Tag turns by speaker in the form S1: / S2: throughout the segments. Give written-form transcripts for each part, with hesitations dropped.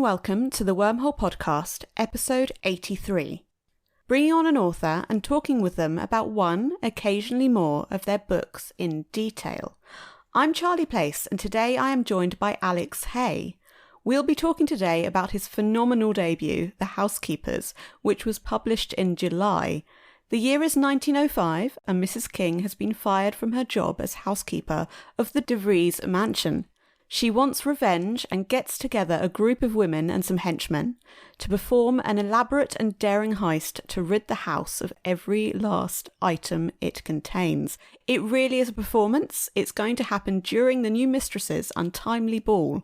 S1: welcome to the Wormhole Podcast, episode 83. Bringing on an author and talking with them about one, occasionally more, of their books in detail. I'm Charlie Place, and today I am joined by Alex Hay. We'll be talking today about his phenomenal debut, The Housekeepers, which was published in July. The year is 1905, and Mrs. King has been fired from her job as housekeeper of the de Vries mansion. She wants revenge and gets together a group of women and some henchmen to perform an elaborate and daring heist to rid the house of every last item it contains. It really is a performance. It's going to happen during the new mistress's untimely ball.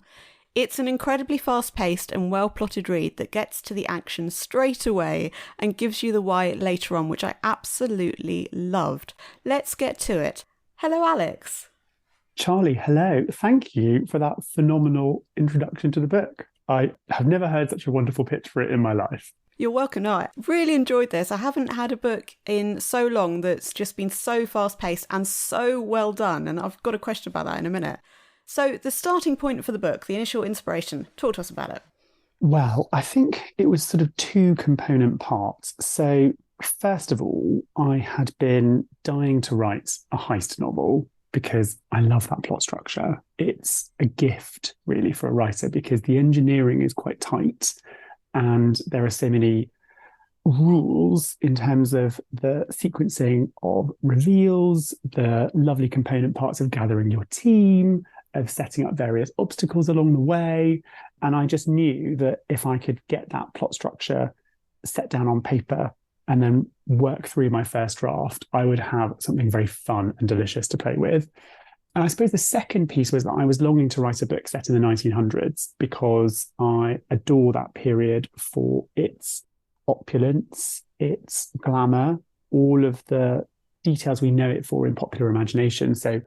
S1: It's an incredibly fast-paced and well-plotted read that gets to the action straight away and gives you the why later on, which I absolutely loved. Let's get to it. Hello, Alex.
S2: Charlie, hello. Thank you for that phenomenal introduction to the book. I have never heard such a wonderful pitch for it in my life.
S1: You're welcome. No, I really enjoyed this. I haven't had a book in so long that's just been so fast-paced and so well done, and I've got a question about that in a minute. So the starting point for the book, the initial inspiration, talk to us about it.
S2: Well, I think it was sort of two component parts. So first of all, I had been dying to write a heist novel because I love that plot structure. It's a gift, really, for a writer because the engineering is quite tight and there are so many rules in terms of the sequencing of reveals, the lovely component parts of gathering your team, of setting up various obstacles along the way. And I just knew that if I could get that plot structure set down on paper and then work through my first draft, I would have something very fun and delicious to play with. And I suppose the second piece was that I was longing to write a book set in the 1900s because I adore that period for its opulence, its glamour, all of the details we know it for in popular imagination. So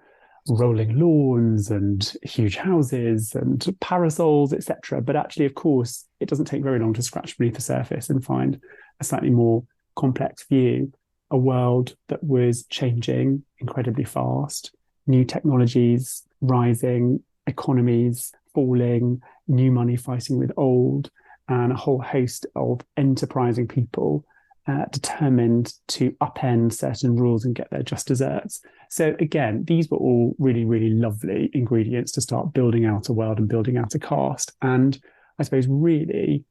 S2: rolling lawns and huge houses and parasols, etc. But actually, of course, it doesn't take very long to scratch beneath the surface and find a slightly more complex view, a world that was changing incredibly fast, new technologies rising, economies falling, new money fighting with old, and a whole host of enterprising people determined to upend certain rules and get their just desserts. So again, these were all really, really lovely ingredients to start building out a world and building out a cast. And I suppose really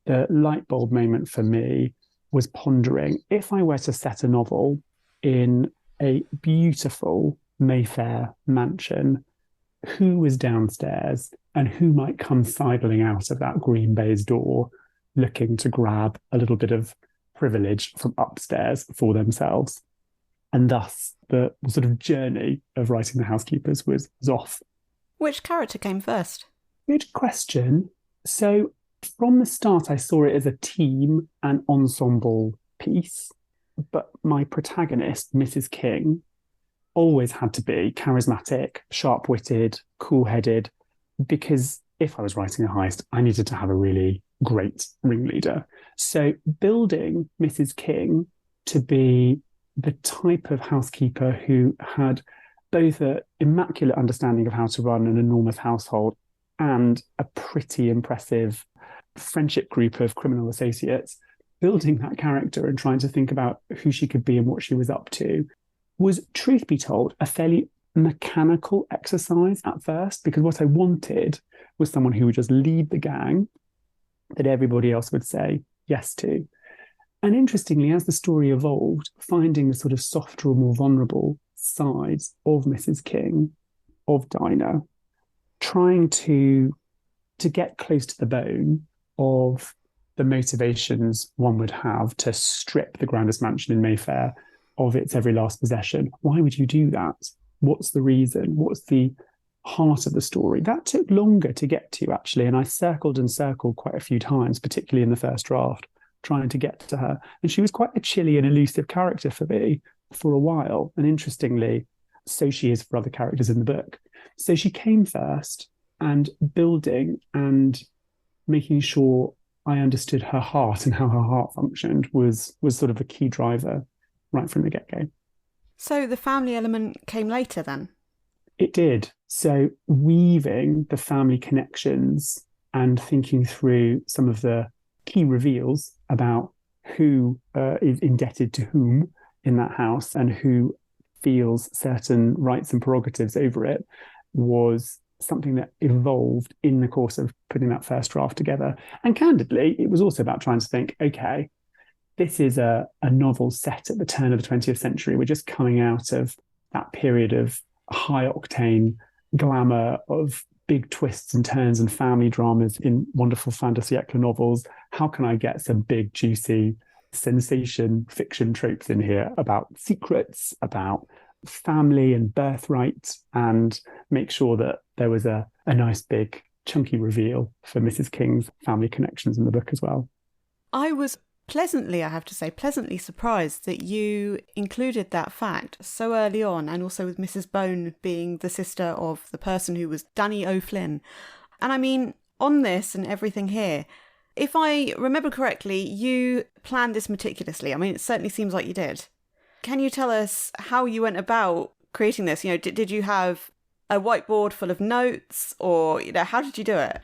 S2: the light bulb moment for me was pondering, if I were to set a novel in a beautiful Mayfair mansion, who was downstairs and who might come sidling out of that green baize door looking to grab a little bit of privilege from upstairs for themselves. And thus the sort of journey of writing The Housekeepers was off.
S1: Which character came first?
S2: Good question. So from the start, I saw it as a team and ensemble piece, but my protagonist, Mrs. King, always had to be charismatic, sharp-witted, cool-headed, because if I was writing a heist, I needed to have a really great ringleader. So building Mrs. King to be the type of housekeeper who had both an immaculate understanding of how to run an enormous household and a pretty impressive friendship group of criminal associates, building that character and trying to think about who she could be and what she was up to was, truth be told, a fairly mechanical exercise at first, because what I wanted was someone who would just lead the gang that everybody else would say yes to. And interestingly, as the story evolved, finding the sort of softer or more vulnerable sides of Mrs. King, of Dinah, trying to get close to the bone of the motivations one would have to strip the grandest mansion in Mayfair of its every last possession. Why would you do that? What's the reason? What's the heart of the story? That took longer to get to, actually, and I circled and circled quite a few times, particularly in the first draft, trying to get to her. And she was quite a chilly and elusive character for me for a while. And interestingly, so she is for other characters in the book. So she came first, and building and making sure I understood her heart and how her heart functioned was sort of a key driver right from the get-go.
S1: So the family element came later then?
S2: It did. So weaving the family connections and thinking through some of the key reveals about who is indebted to whom in that house and who feels certain rights and prerogatives over it was something that evolved in the course of putting that first draft together. And candidly, it was also about trying to think, okay, this is a novel set at the turn of the 20th century. We're just coming out of that period of high octane glamour of big twists and turns and family dramas in wonderful fin de siècle novels. How can I get some big, juicy sensation fiction tropes in here about secrets, about family and birthright, and make sure that there was a nice, big, chunky reveal for Mrs. King's family connections in the book as well.
S1: I was pleasantly, I have to say, pleasantly surprised that you included that fact so early on, and also with Mrs. Bone being the sister of the person who was Danny O'Flynn. And I mean, on this and everything here, if I remember correctly, you planned this meticulously. I mean, it certainly seems like you did. Can you tell us how you went about creating this? You know, did you have a whiteboard full of notes, or, you know, how did you do it?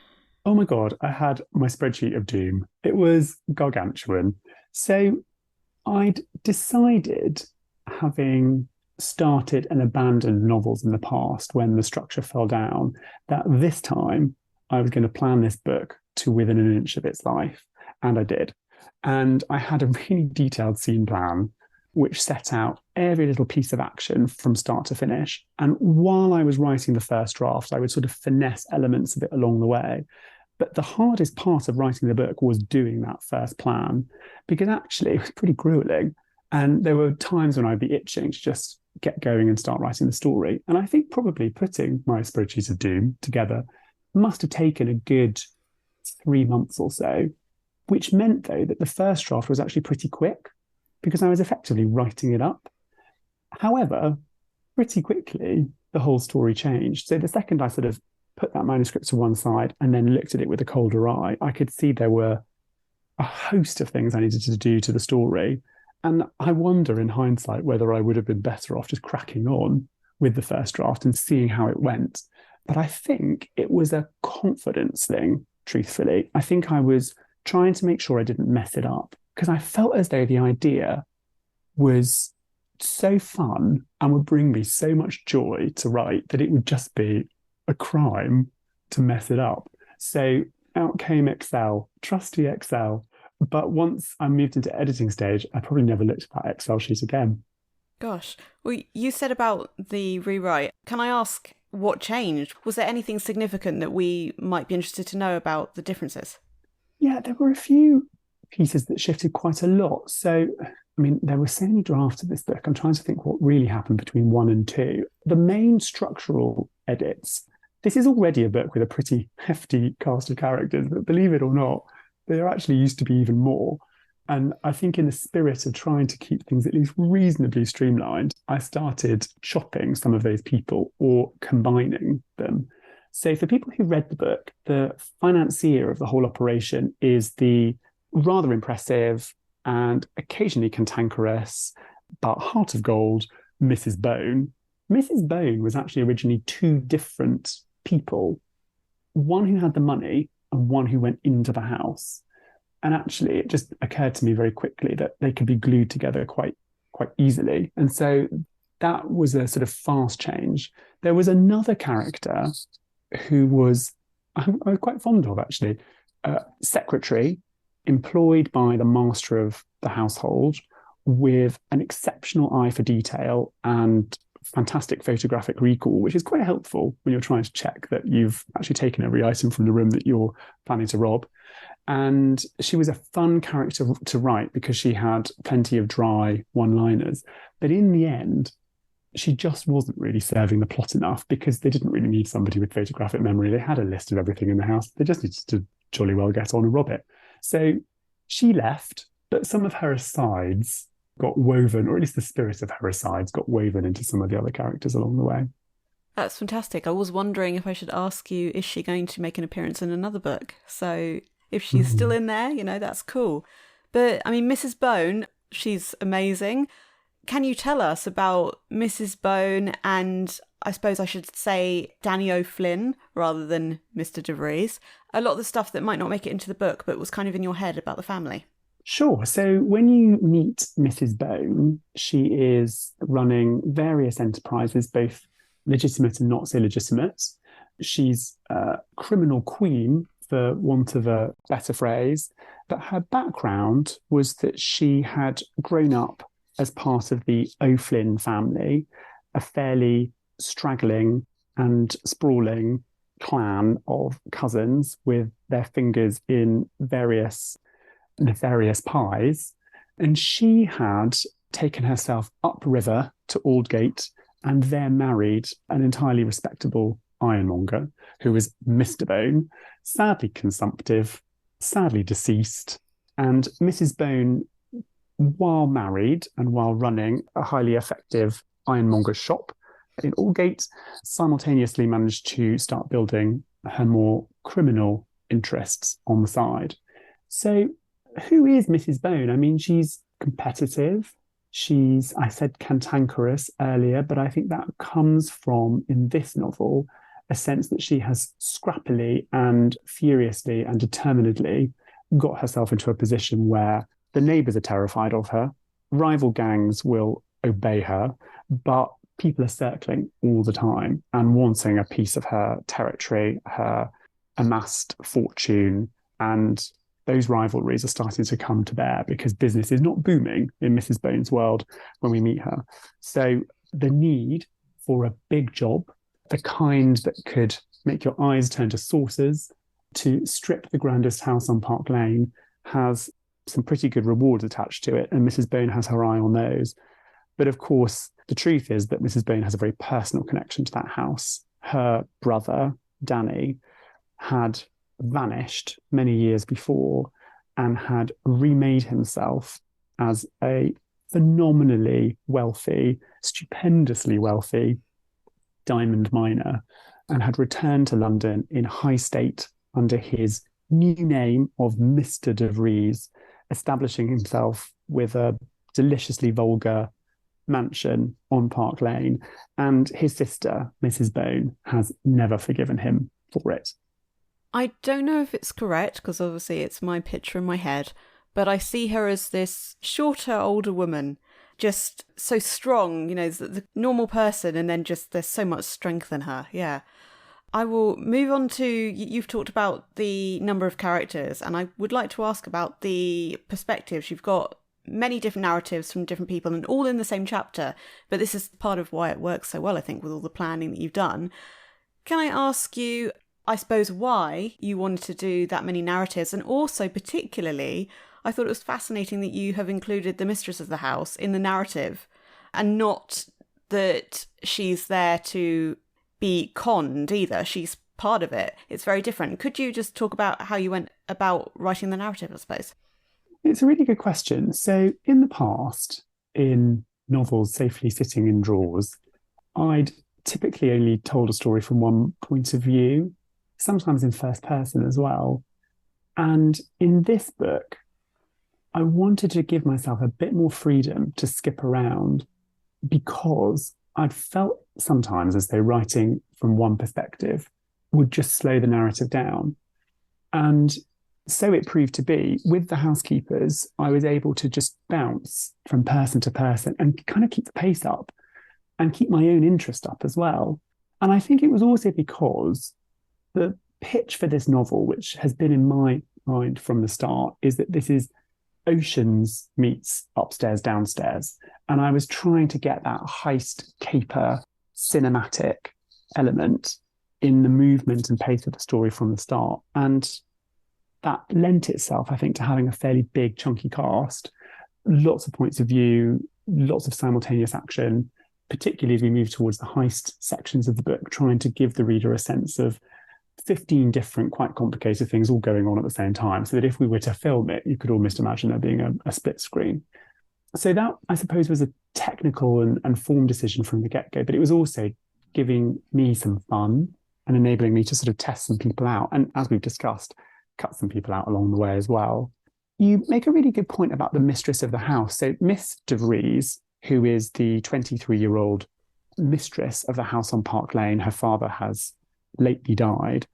S2: Oh my God, I had my spreadsheet of doom. It was gargantuan. So I'd decided, having started and abandoned novels in the past when the structure fell down, that this time I was going to plan this book to within an inch of its life. And I did. And I had a really detailed scene plan which set out every little piece of action from start to finish. And while I was writing the first draft, I would sort of finesse elements of it along the way. But the hardest part of writing the book was doing that first plan, because actually it was pretty grueling. And there were times when I'd be itching to just get going and start writing the story. And I think probably putting my spreadsheet of doom together must have taken a good 3 months or so, which meant, though, that the first draft was actually pretty quick because I was effectively writing it up. However, pretty quickly, the whole story changed. So the second I sort of put that manuscript to one side and then looked at it with a colder eye, I could see there were a host of things I needed to do to the story. And I wonder in hindsight whether I would have been better off just cracking on with the first draft and seeing how it went. But I think it was a confidence thing, truthfully. I think I was trying to make sure I didn't mess it up, because I felt as though the idea was so fun and would bring me so much joy to write that it would just be a crime to mess it up. So out came Excel, trusty Excel. But once I moved into editing stage, I probably never looked at that Excel sheet again.
S1: Gosh. Well, you said about the rewrite. Can I ask what changed? Was there anything significant that we might be interested to know about the differences?
S2: Yeah, there were a few pieces that shifted quite a lot. So, I mean, there were so many drafts of this book. I'm trying to think what really happened between 1 and 2. The main structural edits. This is already a book with a pretty hefty cast of characters, but believe it or not, there actually used to be even more. And I think in the spirit of trying to keep things at least reasonably streamlined, I started chopping some of those people or combining them. So for people who read the book, the financier of the whole operation is the rather impressive and occasionally cantankerous, but heart of gold, Mrs. Bone. Mrs. Bone was actually originally 2 different people, one who had the money and one who went into the house. And actually, it just occurred to me very quickly that they could be glued together quite easily. And so that was a sort of fast change. There was another character who was, I was quite fond of, actually, a secretary employed by the master of the household with an exceptional eye for detail and fantastic photographic recall, which is quite helpful when you're trying to check that you've actually taken every item from the room that you're planning to rob. And she was a fun character to write because she had plenty of dry one-liners. But in the end, she just wasn't really serving the plot enough because they didn't really need somebody with photographic memory. They had a list of everything in the house. They just needed to jolly well get on and rob it. So she left, but some of her asides got woven, or at least the spirit of her asides got woven into some of the other characters along the way.
S1: That's fantastic. I was wondering if I should ask you, is she going to make an appearance in another book? So if she's still in there, you know, that's cool. But I mean, Mrs. Bone, she's amazing. Can you tell us about Mrs. Bone and, I suppose I should say, Danny O'Flynn rather than Mr. de Vries? a lot of the stuff that might not make it into the book, but was kind of in your head about the family?
S2: Sure. So when you meet Mrs. Bone, she is running various enterprises, both legitimate and not so legitimate. She's a criminal queen, for want of a better phrase, but her background was that she had grown up as part of the O'Flynn family, a fairly straggling and sprawling clan of cousins with their fingers in various nefarious pies. And she had taken herself upriver to Aldgate and there married an entirely respectable ironmonger who was Mr. Bone, sadly consumptive, sadly deceased. And Mrs. Bone, while married and while running a highly effective ironmonger shop in Aldgate, simultaneously managed to start building her more criminal interests on the side. So who is Mrs. Bone? I mean, she's competitive. I said cantankerous earlier, but I think that comes from, in this novel, a sense that she has scrappily and furiously and determinedly got herself into a position where the neighbours are terrified of her, rival gangs will obey her, but people are circling all the time and wanting a piece of her territory, her amassed fortune, and those rivalries are starting to come to bear because business is not booming in Mrs. Bone's world when we meet her. So the need for a big job, the kind that could make your eyes turn to saucers, to strip the grandest house on Park Lane, has some pretty good rewards attached to it, and Mrs. Bone has her eye on those. But of course, the truth is that Mrs. Bone has a very personal connection to that house. Her brother, Danny, had vanished many years before and had remade himself as a phenomenally wealthy, stupendously wealthy diamond miner, and had returned to London in high state under his new name of Mr. de Vries, establishing himself with a deliciously vulgar mansion on Park Lane. And his sister, Mrs. Bone, has never forgiven him for it.
S1: I don't know if it's correct, because obviously it's my picture in my head, but I see her as this shorter, older woman, just so strong, the normal person, and then just there's so much strength in her. Yeah. I will move on to, you've talked about the number of characters, and I would like to ask about the perspectives. You've got many different narratives from different people and all in the same chapter, but this is part of why it works so well, I think, with all the planning that you've done. Can I ask you, I suppose, why you wanted to do that many narratives, and also particularly, I thought it was fascinating that you have included the mistress of the house in the narrative and not that she's there to be conned either. She's part of it. It's very different. Could you just talk about how you went about writing the narrative, I suppose?
S2: It's a really good question. So in the past, in novels safely sitting in drawers, I'd typically only told a story from one point of view, sometimes in first person as well. And in this book, I wanted to give myself a bit more freedom to skip around because I'd felt sometimes as though writing from one perspective would just slow the narrative down. And so it proved to be. With the Housekeepers, I was able to just bounce from person to person and kind of keep the pace up and keep my own interest up as well. And I think it was also because the pitch for this novel, which has been in my mind from the start, is that this is Oceans meets Upstairs, Downstairs. And I was trying to get that heist, caper, cinematic element in the movement and pace of the story from the start. And that lent itself, I think, to having a fairly big, chunky cast, lots of points of view, lots of simultaneous action, particularly as we move towards the heist sections of the book, trying to give the reader a sense of 15 different, quite complicated things all going on at the same time, so that if we were to film it, you could almost imagine there being a split screen. So that, I suppose, was a technical and form decision from the get-go, but it was also giving me some fun and enabling me to sort of test some people out. And as we've discussed, cut some people out along the way as well. You make a really good point about the mistress of the house. So Miss de Vries, who is the 23-year-old mistress of the house on Park Lane, her father has lately died.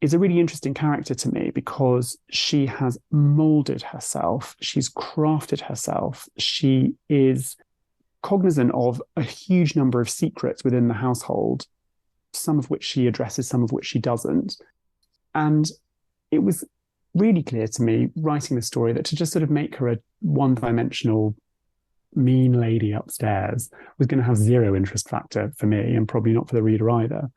S2: is a really interesting character to me because she has molded herself, she's crafted herself, she is cognizant of a huge number of secrets within the household, some of which she addresses, some of which she doesn't. And it was really clear to me writing the story that to just sort of make her a one-dimensional mean lady upstairs was going to have zero interest factor for me and probably not for the reader either.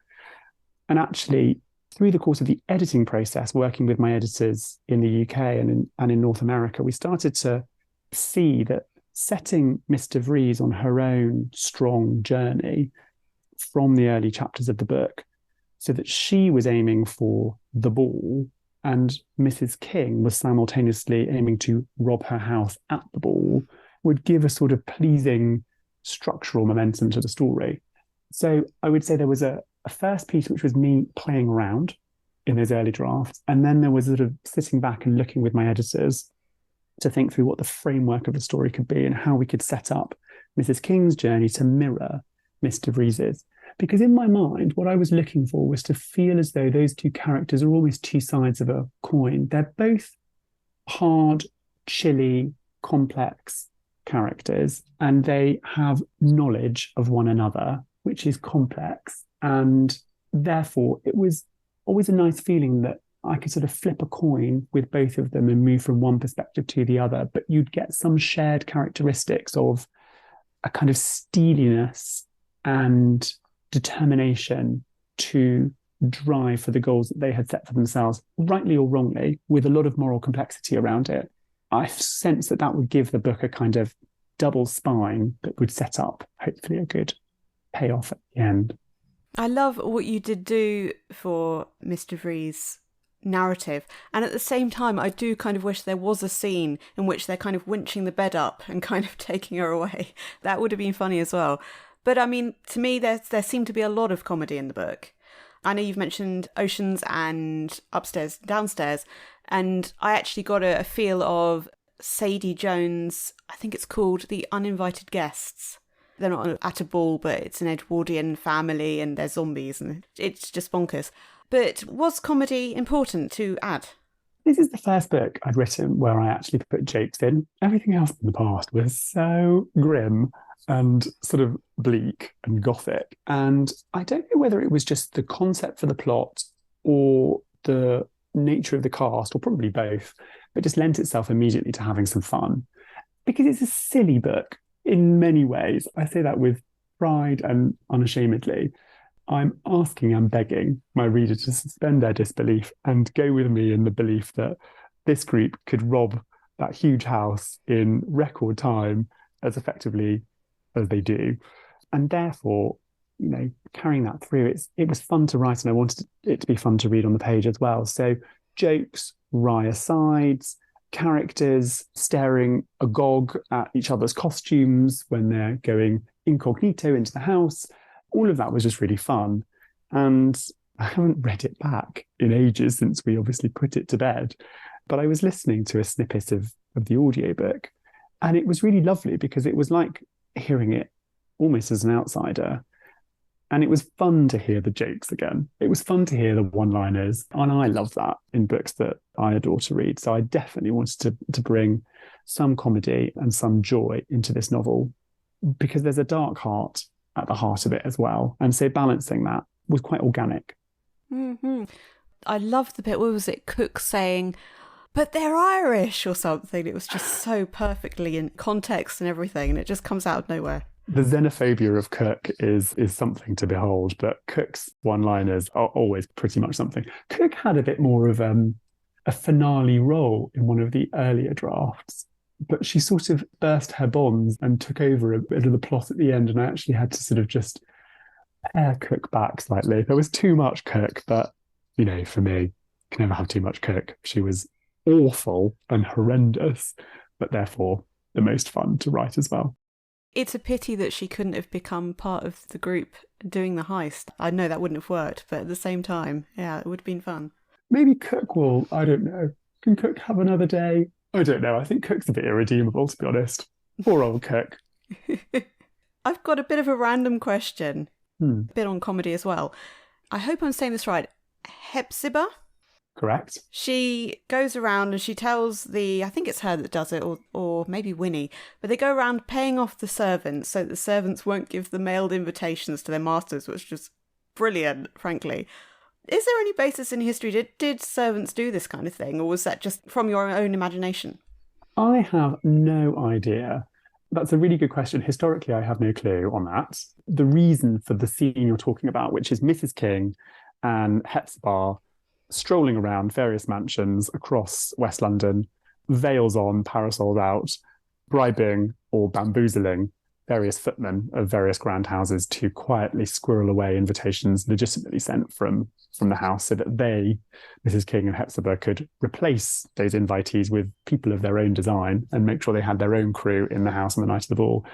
S2: And actually, through the course of the editing process, working with my editors in the UK and in North America, we started to see that setting Miss de Vries on her own strong journey from the early chapters of the book, so that she was aiming for the ball and Mrs. King was simultaneously aiming to rob her house at the ball, would give a sort of pleasing structural momentum to the story. So I would say there was a first piece, which was me playing around in those early drafts. And then there was sort of sitting back and looking with my editors to think through what the framework of the story could be and how we could set up Mrs. King's journey to mirror Miss de Vries's. Because in my mind, what I was looking for was to feel as though those two characters are almost two sides of a coin. They're both hard, chilly, complex characters, and they have knowledge of one another, which is complex. And therefore, it was always a nice feeling that I could sort of flip a coin with both of them and move from one perspective to the other, but you'd get some shared characteristics of a kind of steeliness and determination to drive for the goals that they had set for themselves, rightly or wrongly, with a lot of moral complexity around it. I sense that that would give the book a kind of double spine that would set up, hopefully, a good payoff at the end.
S1: I love what you did do for Miss de Vries' narrative. And at the same time, I do kind of wish there was a scene in which they're kind of winching the bed up and kind of taking her away. That would have been funny as well. But I mean, to me, there seemed to be a lot of comedy in the book. I know you've mentioned Oceans and Upstairs, Downstairs, and I actually got a feel of Sadie Jones', I think it's called The Uninvited Guests. They're not at a ball, but it's an Edwardian family and they're zombies and it's just bonkers. But was comedy important to add?
S2: This is the first book I'd written where I actually put jokes in. Everything else in the past was so grim and sort of bleak and gothic. And I don't know whether it was just the concept for the plot or the nature of the cast, or probably both, but just lent itself immediately to having some fun. Because it's a silly book in many ways. I say that with pride and unashamedly. I'm asking and begging my reader to suspend their disbelief and go with me in the belief that this group could rob that huge house in record time as effectively as they do. And therefore, you know, carrying that through, it was fun to write and I wanted it to be fun to read on the page as well. So jokes, wry asides, characters staring agog at each other's costumes when they're going incognito into the house. All of that was just really fun. And I haven't read it back in ages since we obviously put it to bed. But I was listening to a snippet of the audiobook and it was really lovely because it was like hearing it almost as an outsider. And it was fun to hear the jokes again. It was fun to hear the one-liners. And I love that in books that I adore to read. So I definitely wanted to bring some comedy and some joy into this novel because there's a dark heart at the heart of it as well. And so balancing that was quite organic.
S1: Mm-hmm. I love the bit, what was it, Cook saying, but they're Irish or something. It was just so perfectly in context and everything. And it just comes out of nowhere.
S2: The xenophobia of Cook is something to behold, but Cook's one-liners are always pretty much something. Cook had a bit more of a finale role in one of the earlier drafts, but she sort of burst her bonds and took over a bit of the plot at the end, and I actually had to sort of just pare Cook back slightly. There was too much Cook, but, you know, for me, you can never have too much Cook. She was awful and horrendous, but therefore the most fun to write as well.
S1: It's a pity that she couldn't have become part of the group doing the heist. I know that wouldn't have worked, but at the same time, yeah, it would have been fun.
S2: Maybe Cook will, I don't know. Can Cook have another day? I don't know. I think Cook's a bit irredeemable, to be honest. Poor old Cook.
S1: I've got a bit of a random question,
S2: A
S1: bit on comedy as well. I hope I'm saying this right. Hepzibah?
S2: Correct.
S1: She goes around and she tells I think it's her that does it, or maybe Winnie, but they go around paying off the servants so that the servants won't give the mailed invitations to their masters, which is brilliant, frankly. Is there any basis in history? Did servants do this kind of thing, or was that just from your own imagination?
S2: I have no idea. That's a really good question. Historically, I have no clue on that. The reason for the scene you're talking about, which is Mrs. King and Hepzibah strolling around various mansions across West London, veils on, parasols out, bribing or bamboozling various footmen of various grand houses to quietly squirrel away invitations legitimately sent from the house so that they, Mrs. King and Hepzibah, could replace those invitees with people of their own design and make sure they had their own crew in the house on the night of the ball.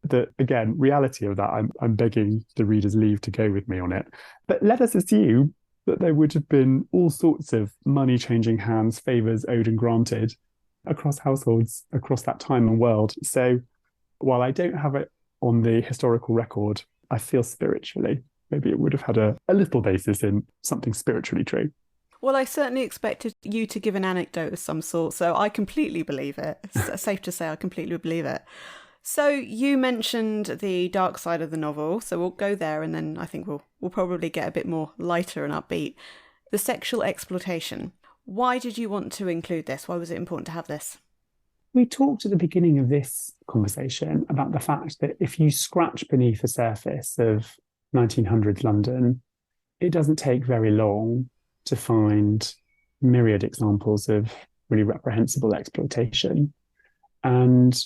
S2: The, again, reality of that, I'm begging the reader's leave to go with me on it. But let us assume that there would have been all sorts of money changing hands, favours owed and granted across households across that time and world. So while I don't have it on the historical record, I feel spiritually maybe it would have had a little basis in something spiritually true.
S1: Well, I certainly expected you to give an anecdote of some sort, so I completely believe it. It's safe to say I completely believe it. So you mentioned the dark side of the novel, so we'll go there and then I think we'll probably get a bit more lighter and upbeat. The sexual exploitation. Why did you want to include this? Why was it important to have this?
S2: We talked at the beginning of this conversation about the fact that if you scratch beneath the surface of 1900s London, it doesn't take very long to find myriad examples of really reprehensible exploitation. And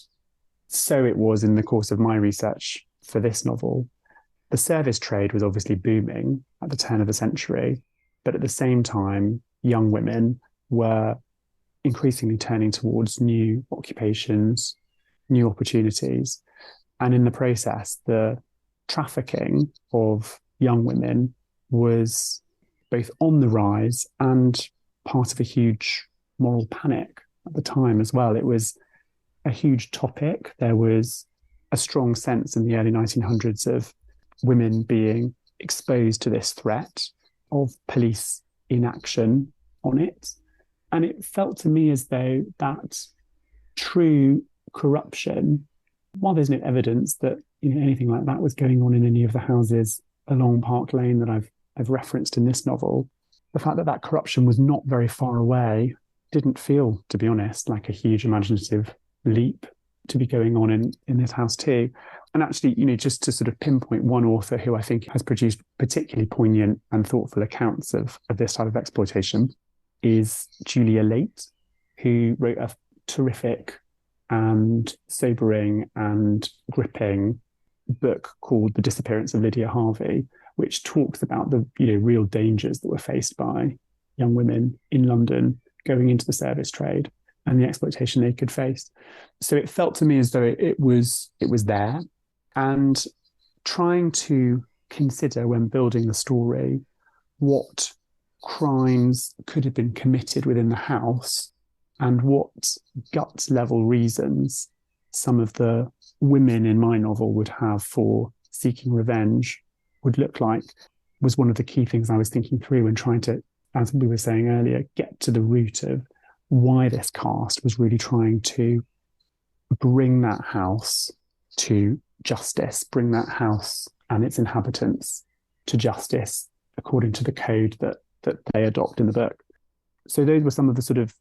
S2: so it was in the course of my research for this novel. The service trade was obviously booming at the turn of the century, but at the same time, young women were increasingly turning towards new occupations, new opportunities. And in the process, the trafficking of young women was both on the rise and part of a huge moral panic at the time as well. It was a huge topic. There was a strong sense in the early 1900s of women being exposed to this threat of police inaction on it. And it felt to me as though that true corruption, while there's no evidence that anything like that was going on in any of the houses along Park Lane that I've referenced in this novel, the fact that that corruption was not very far away didn't feel, to be honest, like a huge imaginative leap to be going on in this house too. And actually, just to sort of pinpoint one author who I think has produced particularly poignant and thoughtful accounts of this type of exploitation is Julia Late, who wrote a terrific and sobering and gripping book called The Disappearance of Lydia Harvey, which talks about the real dangers that were faced by young women in London going into the service trade and the exploitation they could face. So it felt to me as though it was there, and trying to consider when building the story what crimes could have been committed within the house and what gut level reasons some of the women in my novel would have for seeking revenge would look like was one of the key things I was thinking through and trying to, as we were saying earlier, get to the root of why this cast was really trying to bring that house to justice, bring that house and its inhabitants to justice according to the code that they adopt in the book. So those were some of the sort of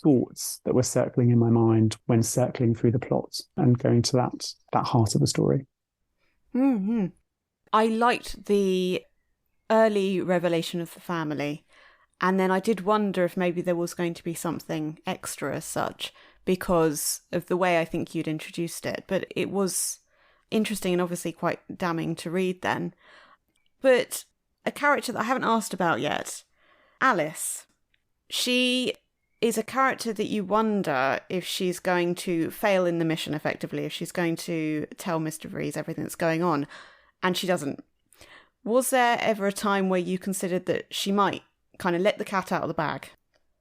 S2: thoughts that were circling in my mind when circling through the plot and going to that heart of the story.
S1: Mm-hmm. I liked the early revelation of the family, and then I did wonder if maybe there was going to be something extra as such because of the way I think you'd introduced it, but it was interesting and obviously quite damning to read then. But a character that I haven't asked about yet, Alice. She is a character that you wonder if she's going to fail in the mission effectively, if she's going to tell Miss de Vries everything that's going on, and she doesn't. Was there ever a time where you considered that she might kind of let the cat out of the bag?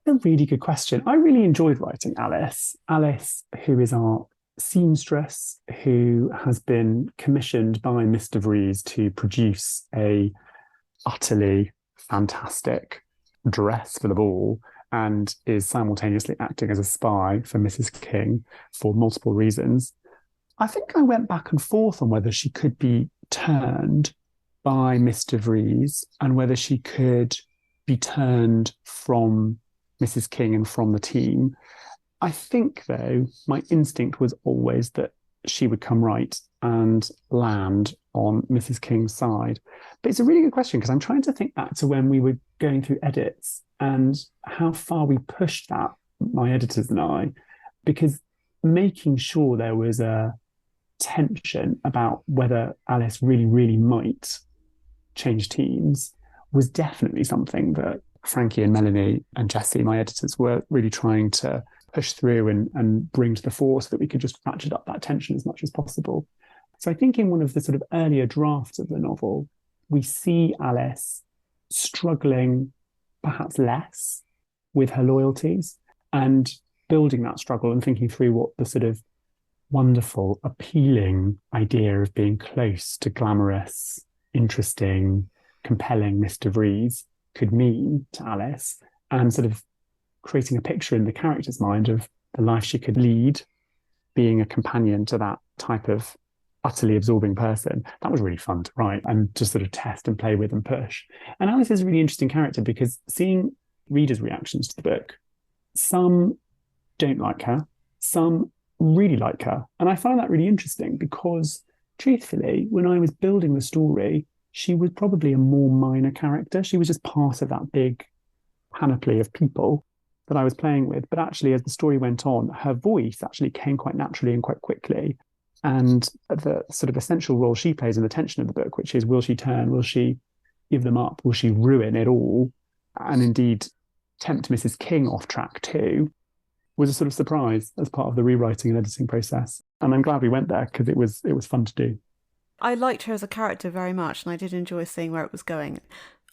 S2: A really good question. I really enjoyed writing Alice. Alice, who is our seamstress, who has been commissioned by Miss de Vries to produce a utterly fantastic dress for the ball and is simultaneously acting as a spy for Mrs. King for multiple reasons. I think I went back and forth on whether she could be turned by Miss de Vries and whether she could be turned from Mrs. King and from the team. I think, though, my instinct was always that she would come right and land on Mrs. King's side. But it's a really good question because I'm trying to think back to when we were going through edits and how far we pushed that, my editors and I, because making sure there was a tension about whether Alice really, really might change teams was definitely something that Frankie and Melanie and Jessie, my editors, were really trying to push through and bring to the fore so that we could just ratchet up that tension as much as possible. So I think in one of the sort of earlier drafts of the novel, we see Alice struggling perhaps less with her loyalties and building that struggle and thinking through what the sort of wonderful, appealing idea of being close to glamorous, interesting, compelling Miss de Vries could mean to Alice, and sort of creating a picture in the character's mind of the life she could lead, being a companion to that type of utterly absorbing person. That was really fun to write and just sort of test and play with and push. And Alice is a really interesting character because seeing readers' reactions to the book, some don't like her, some really like her. And I find that really interesting because, truthfully, when I was building the story, she was probably a more minor character. She was just part of that big panoply of people that I was playing with. But actually, as the story went on, her voice actually came quite naturally and quite quickly. And the sort of essential role she plays in the tension of the book, which is, will she turn? Will she give them up? Will she ruin it all? And indeed tempt Mrs. King off track too, was a sort of surprise as part of the rewriting and editing process. And I'm glad we went there because it was fun to do.
S1: I liked her as a character very much, and I did enjoy seeing where it was going.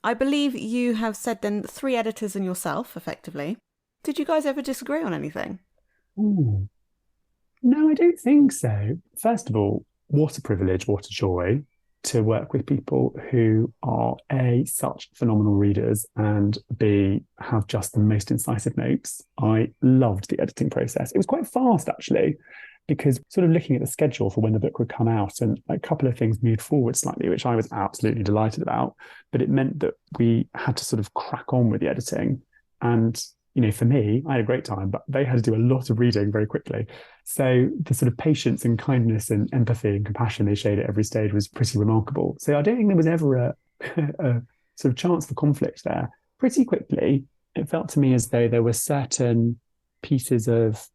S1: I believe you have said then 3 editors and yourself, effectively. Did you guys ever disagree on anything?
S2: Ooh. No, I don't think so. First of all, what a privilege, what a joy to work with people who are A, such phenomenal readers, and B, have just the most incisive notes. I loved the editing process. It was quite fast, actually, because sort of looking at the schedule for when the book would come out, and a couple of things moved forward slightly, which I was absolutely delighted about. But it meant that we had to sort of crack on with the editing. And for me, I had a great time, but they had to do a lot of reading very quickly. So the sort of patience and kindness and empathy and compassion they showed at every stage was pretty remarkable. So I don't think there was ever a sort of chance for conflict there. Pretty quickly, it felt to me as though there were certain pieces of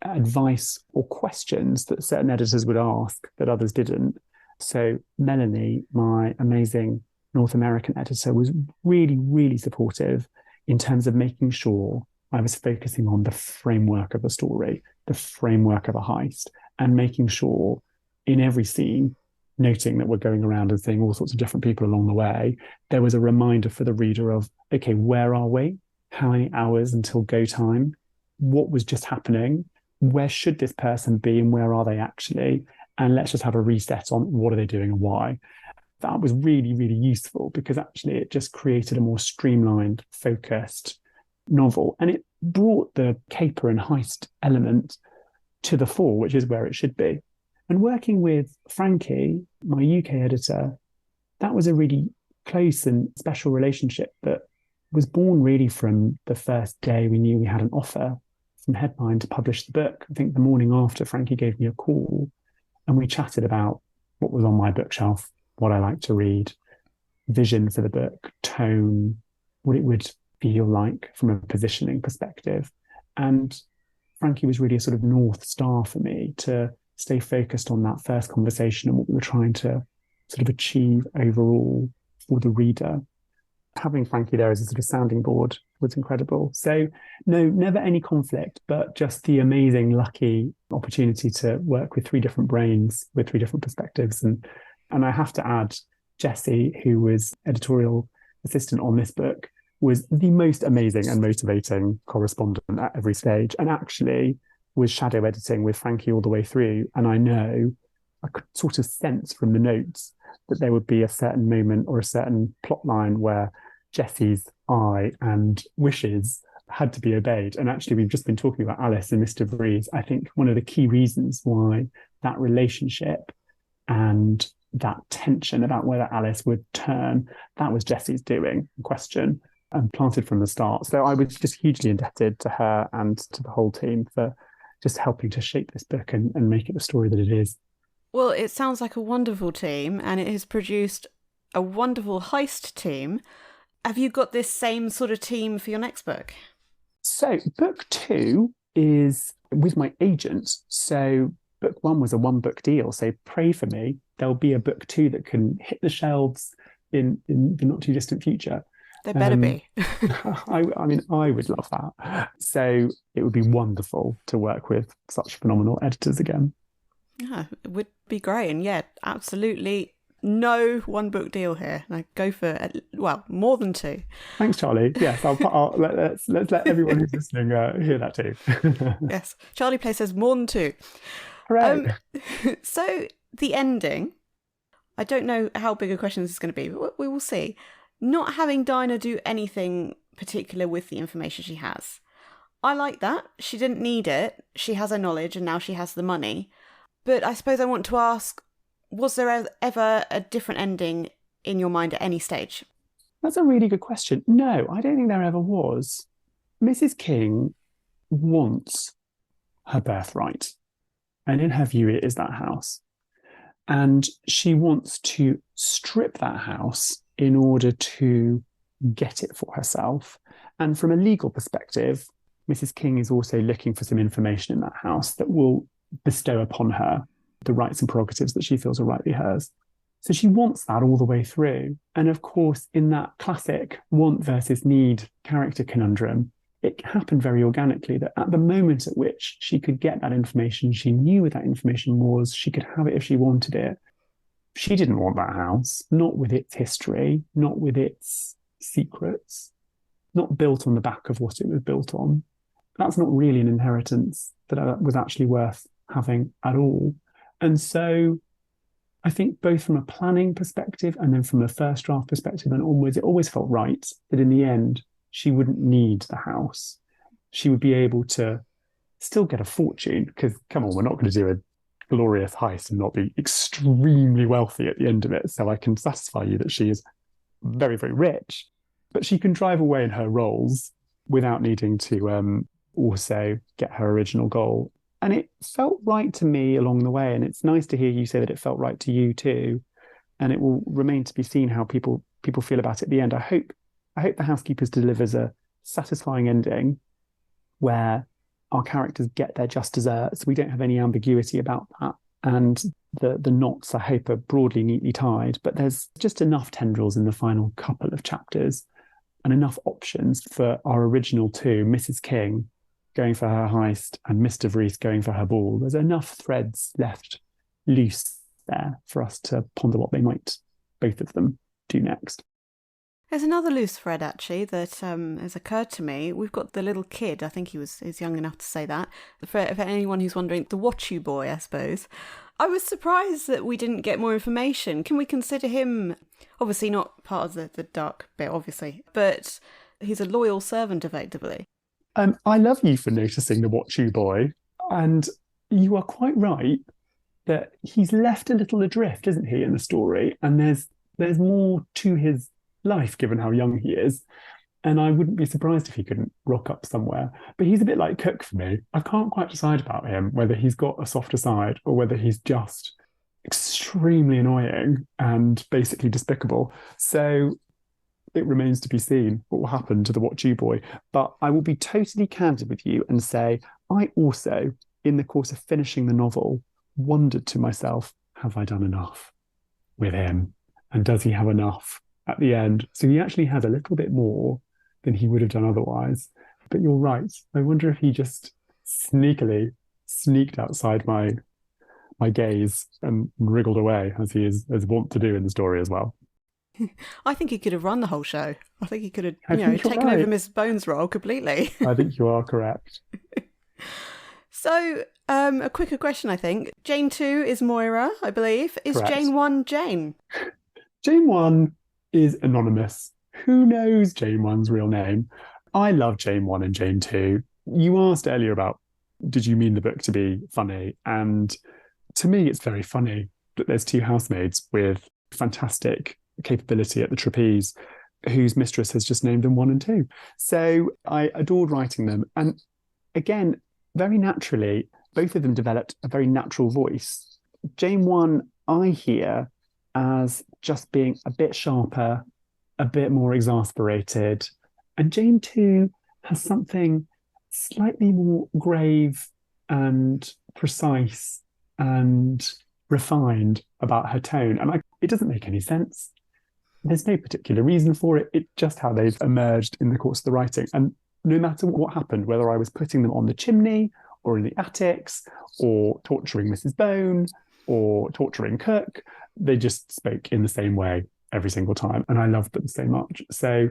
S2: advice or questions that certain editors would ask that others didn't. So Melanie, my amazing North American editor, was really, really supportive in terms of making sure I was focusing on the framework of a story, the framework of a heist, and making sure in every scene, noting that we're going around and seeing all sorts of different people along the way, there was a reminder for the reader of, okay, where are we? How many hours until go time? What was just happening? Where should this person be and where are they actually? And let's just have a reset on what are they doing and why. That was really, really useful because actually it just created a more streamlined, focused novel. And it brought the caper and heist element to the fore, which is where it should be. And working with Frankie, my UK editor, that was a really close and special relationship that was born really from the first day we knew we had an offer from Headline to publish the book. I think the morning after, Frankie gave me a call and we chatted about what was on my bookshelf, what I like to read, vision for the book, tone, what it would feel like from a positioning perspective. And Frankie was really a sort of North Star for me to stay focused on that first conversation and what we were trying to sort of achieve overall for the reader. Having Frankie there as a sort of sounding board was incredible. So no, never any conflict, but just the amazing, lucky opportunity to work with 3 different brains with 3 different perspectives. And I have to add, Jessie, who was editorial assistant on this book, was the most amazing and motivating correspondent at every stage, and actually was shadow editing with Frankie all the way through. And I could sort of sense from the notes that there would be a certain moment or a certain plot line where Jessie's eye and wishes had to be obeyed. And actually, we've just been talking about Alice and Miss de Vries. I think one of the key reasons why that relationship and that tension about whether Alice would turn, that was Jessie's doing, question, and planted from the start. So I was just hugely indebted to her and to the whole team for just helping to shape this book and make it the story that it is.
S1: Well, it sounds like a wonderful team, and it has produced a wonderful heist team. Have you got this same sort of team for your next book?
S2: So book 2 is with my agent. So book 1 was a 1-book deal. So pray for me. There'll be a book 2 that can hit the shelves in the not too distant future.
S1: There better be.
S2: I mean, I would love that. So it would be wonderful to work with such phenomenal editors again.
S1: Yeah, it would be great. And yeah, absolutely no 1-book deal here. Like, go for, well, more than 2.
S2: Thanks, Charlie. Yes, let's let everyone who's listening hear that too.
S1: Yes, Charlie Play says more than 2.
S2: Hooray!
S1: So the ending, I don't know how big a question this is going to be, but we will see. Not having Dinah do anything particular with the information she has. I like that. She didn't need it. She has her knowledge and now she has the money. But I suppose I want to ask, was there ever a different ending in your mind at any stage?
S2: That's a really good question. No, I don't think there ever was. Mrs. King wants her birthright. And in her view, it is that house. And she wants to strip that house in order to get it for herself. And from a legal perspective, Mrs. King is also looking for some information in that house that will bestow upon her the rights and prerogatives that she feels are rightly hers. So she wants that all the way through. And of course, in that classic want versus need character conundrum, it happened very organically that at the moment at which she could get that information, she knew what that information was, she could have it if she wanted it. She didn't want that house, not with its history, not with its secrets, not built on the back of what it was built on. That's not really an inheritance that was actually worth having at all. And so I think both from a planning perspective and then from a first draft perspective and onwards, it always felt right that in the end, she wouldn't need the house. She would be able to still get a fortune because, come on, we're not going to do a glorious heist and not be extremely wealthy at the end of it. So I can satisfy you that she is very, very rich, but she can drive away in her roles without needing to also get her original goal. And it felt right to me along the way. And it's nice to hear you say that it felt right to you too. And it will remain to be seen how people feel about it at the end. I hope the Housekeepers delivers a satisfying ending where our characters get their just desserts. We don't have any ambiguity about that. And the knots, I hope, are broadly neatly tied. But there's just enough tendrils in the final couple of chapters and enough options for our original 2, Mrs. King going for her heist and Miss de Vries going for her ball. There's enough threads left loose there for us to ponder what they might, both of them, do next.
S1: There's another loose thread, actually, that has occurred to me. We've got the little kid, I think he's young enough to say that. For anyone who's wondering, the What-choo boy, I suppose. I was surprised that we didn't get more information. Can we consider him, obviously not part of the dark bit, obviously, but he's a loyal servant, effectively?
S2: I love you for noticing the What-choo boy. And you are quite right that he's left a little adrift, isn't he, in the story? And there's more to his life given how young he is, and I wouldn't be surprised if he couldn't rock up somewhere. But he's a bit like Cook for me. I can't quite decide about him, whether he's got a softer side or whether he's just extremely annoying and basically despicable. So it remains to be seen what will happen to the What-choo boy. But I will be totally candid with you and say I also, in the course of finishing the novel, wondered to myself, have I done enough with him? And does he have enough at the end? So he actually has a little bit more than he would have done otherwise. But you're right. I wonder if he just sneakily sneaked outside my gaze and wriggled away, as he is wont to do in the story as well.
S1: I think he could have run the whole show. I think he could have taken over Miss Bones' role completely.
S2: I think you are correct.
S1: So, a quicker question, I think. Jane 2 is Moira, I believe. Is correct. Jane 1 Jane?
S2: Jane 1 is anonymous. Who knows Jane 1's real name? I love Jane 1 and Jane 2. You asked earlier about, did you mean the book to be funny? And to me, it's very funny that there's two housemaids with fantastic capability at the trapeze whose mistress has just named them 1 and 2. So I adored writing them. And again, very naturally, both of them developed a very natural voice. Jane 1, I hear as just being a bit sharper, a bit more exasperated. And Jane 2 has something slightly more grave and precise and refined about her tone. And it doesn't make any sense. There's no particular reason for it. It's just how they've emerged in the course of the writing. And no matter what happened, whether I was putting them on the chimney or in the attics or torturing Mrs. Bone or torturing Cook, they just spoke in the same way every single time. And I loved them so much. So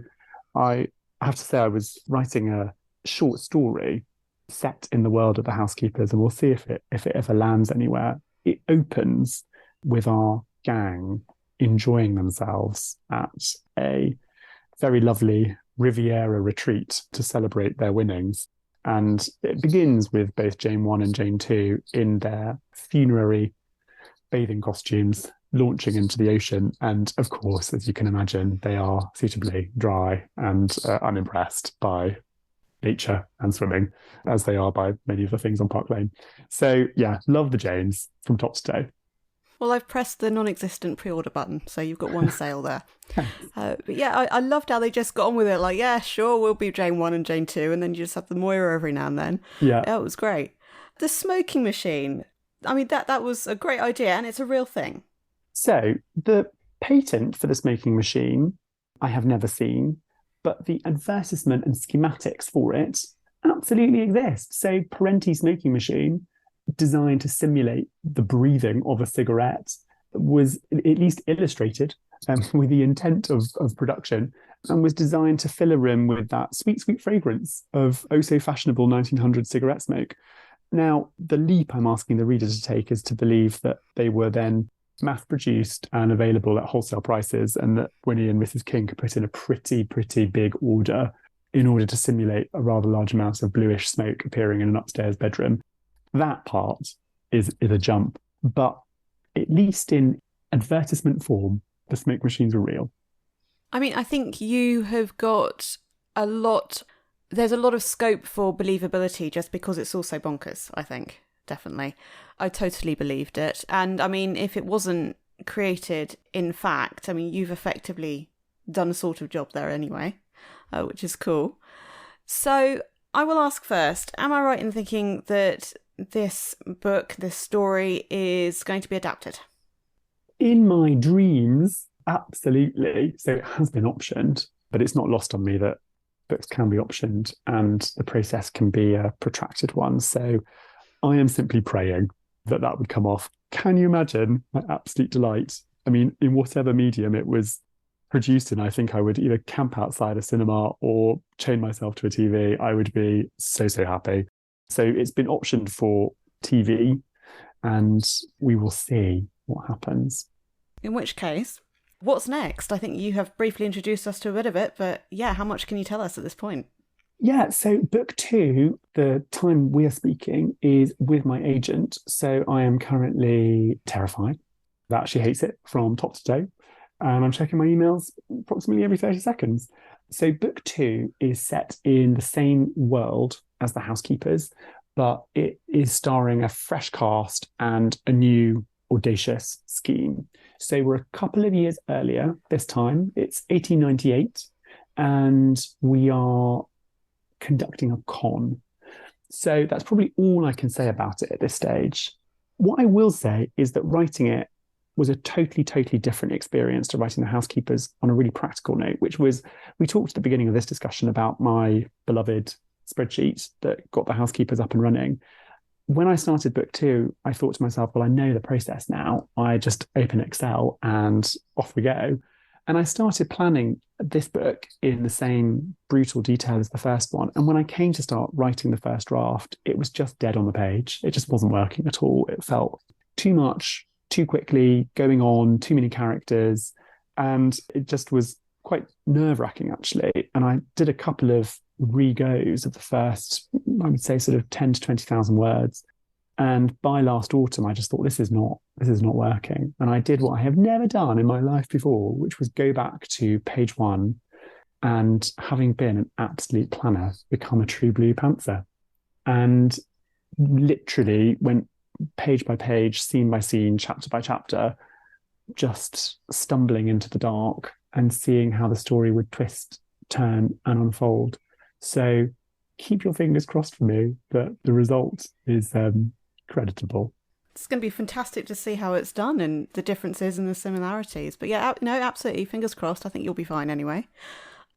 S2: I have to say I was writing a short story set in the world of the Housekeepers, and we'll see if it ever lands anywhere. It opens with our gang enjoying themselves at a very lovely Riviera retreat to celebrate their winnings. And it begins with both Jane 1 and Jane 2 in their funerary bathing costumes, launching into the ocean. And of course, as you can imagine, they are suitably dry and unimpressed by nature and swimming, as they are by many of the things on Park Lane. So yeah, love the Janes from top to toe.
S1: Well, I've pressed the non-existent pre-order button, so you've got one sale there. But yeah, I loved how they just got on with it. Like, yeah, sure, we'll be Jane 1 and Jane 2, and then you just have the Moira every now and then. Yeah, it was great. The smoking machine, I mean, that was a great idea, and it's a real thing.
S2: So the patent for the smoking machine, I have never seen, but the advertisement and schematics for it absolutely exist. So Parenti smoking machine, designed to simulate the breathing of a cigarette, was at least illustrated with the intent of production, and was designed to fill a room with that sweet, sweet fragrance of oh so fashionable 1900 cigarette smoke. Now, the leap I'm asking the reader to take is to believe that they were then mass-produced and available at wholesale prices, and that Winnie and Mrs. King could put in a pretty, pretty big order in order to simulate a rather large amount of bluish smoke appearing in an upstairs bedroom. That part is a jump, but at least in advertisement form, the smoke machines are real.
S1: I mean, I think you have got there's a lot of scope for believability just because it's also bonkers, I think, definitely. I totally believed it. And I mean, if it wasn't created in fact, I mean, you've effectively done a sort of job there anyway, which is cool. So I will ask first, am I right in thinking that this book, this story, is going to be adapted?
S2: In my dreams, absolutely. So it has been optioned, but it's not lost on me that books can be optioned and the process can be a protracted one. So I am simply praying that would come off. Can you imagine my absolute delight? I mean, in whatever medium it was produced in, I think I would either camp outside a cinema or chain myself to a TV. I would be so, so happy. So it's been optioned for TV, and we will see what happens.
S1: In which case, what's next? I think you have briefly introduced us to a bit of it, but yeah, how much can you tell us at this point?
S2: Yeah, so book 2, the time we are speaking, is with my agent. So I am currently terrified that she hates it from top to toe. And I'm checking my emails approximately every 30 seconds. So book 2 is set in the same world as the Housekeepers, but it is starring a fresh cast and a new audacious scheme. So we're a couple of years earlier this time. It's 1898, and we are conducting a con. So that's probably all I can say about it at this stage. What I will say is that writing it was a totally, totally different experience to writing The Housekeepers on a really practical note, which was, we talked at the beginning of this discussion about my beloved spreadsheet that got The Housekeepers up and running. When I started book 2, I thought to myself, well, I know the process now. I just open Excel and off we go. And I started planning this book in the same brutal detail as the first one. And when I came to start writing the first draft, it was just dead on the page. It just wasn't working at all. It felt too much, too quickly, going on, too many characters. And it just was quite nerve-wracking, actually. And I did a couple of re-goes of the first, I would say, sort of 10 to 20,000 words. And by last autumn, I just thought, this is not working. And I did what I have never done in my life before, which was go back to page 1 and, having been an absolute planner, become a true blue pantser. And literally went page by page, scene by scene, chapter by chapter, just stumbling into the dark and seeing how the story would twist, turn, and unfold. So keep your fingers crossed for me that the result is creditable.
S1: It's going to be fantastic to see how it's done and the differences and the similarities. But yeah, no, absolutely, fingers crossed. I think you'll be fine anyway.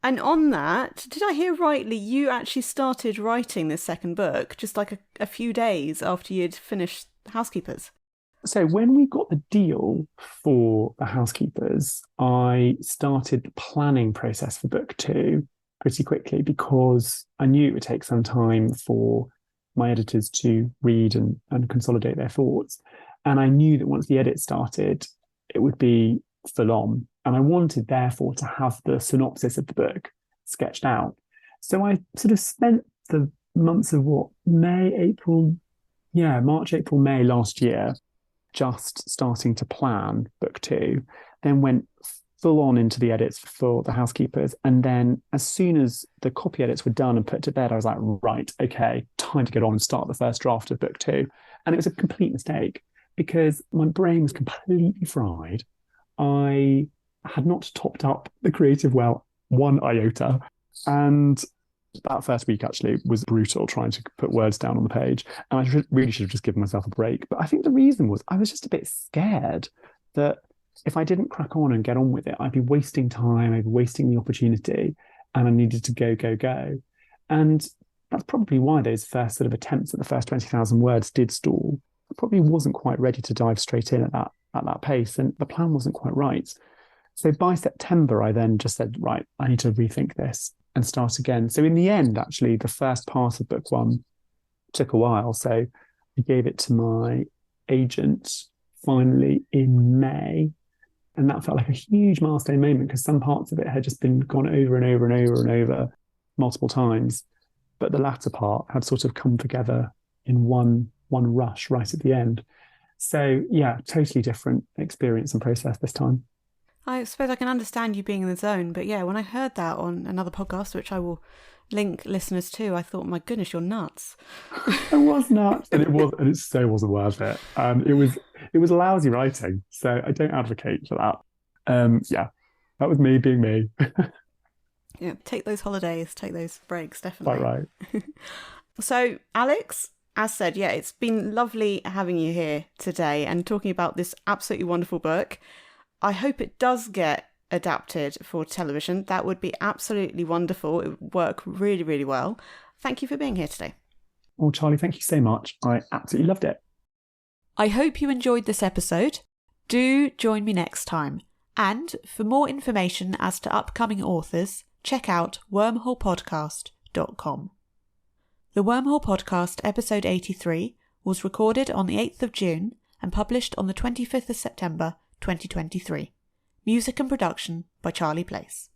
S1: And on that, did I hear rightly, you actually started writing this second book just like a few days after you'd finished Housekeepers?
S2: So when we got the deal for the Housekeepers, I started the planning process for book 2 pretty quickly, because I knew it would take some time for my editors to read and consolidate their thoughts. And I knew that once the edit started, it would be full on. And I wanted, therefore, to have the synopsis of the book sketched out. So I sort of spent the months of March, April, May last year, just starting to plan book 2, then went full on into the edits for the Housekeepers. And then as soon as the copy edits were done and put to bed, I was like, right, okay, time to get on and start the first draft of book 2. And it was a complete mistake because my brain was completely fried. I had not topped up the creative well one iota. And that first week actually was brutal, trying to put words down on the page. And I really should have just given myself a break. But I think the reason was I was just a bit scared that if I didn't crack on and get on with it, I'd be wasting time, I'd be wasting the opportunity, and I needed to go. And that's probably why those first sort of attempts at the first 20,000 words did stall. I probably wasn't quite ready to dive straight in at that pace, and the plan wasn't quite right. So by September, I then just said, right, I need to rethink this and start again. So in the end, actually, the first part of book 1 took a while. So I gave it to my agent finally in May. And that felt like a huge milestone moment because some parts of it had just been gone over and over and over and over multiple times. But the latter part had sort of come together in one rush right at the end. So yeah, totally different experience and process this time.
S1: I suppose I can understand you being in the zone, but yeah, when I heard that on another podcast, which I will link listeners to, I thought, my goodness, you're nuts.
S2: I was nuts, and it so wasn't worth it. It was lousy writing, so I don't advocate for that. Yeah, that was me being me.
S1: Yeah, take those holidays, take those breaks, definitely.
S2: Quite right.
S1: So, Alex, as said, yeah, it's been lovely having you here today and talking about this absolutely wonderful book. I hope it does get adapted for television. That would be absolutely wonderful. It would work really, really well. Thank you for being here today.
S2: Oh, Charlie, thank you so much. I absolutely loved it.
S1: I hope you enjoyed this episode. Do join me next time. And for more information as to upcoming authors, check out wormholepodcast.com. The Wormhole Podcast, episode 83, was recorded on the 8th of June and published on the 25th of September 2023. Music and production by Charlie Place.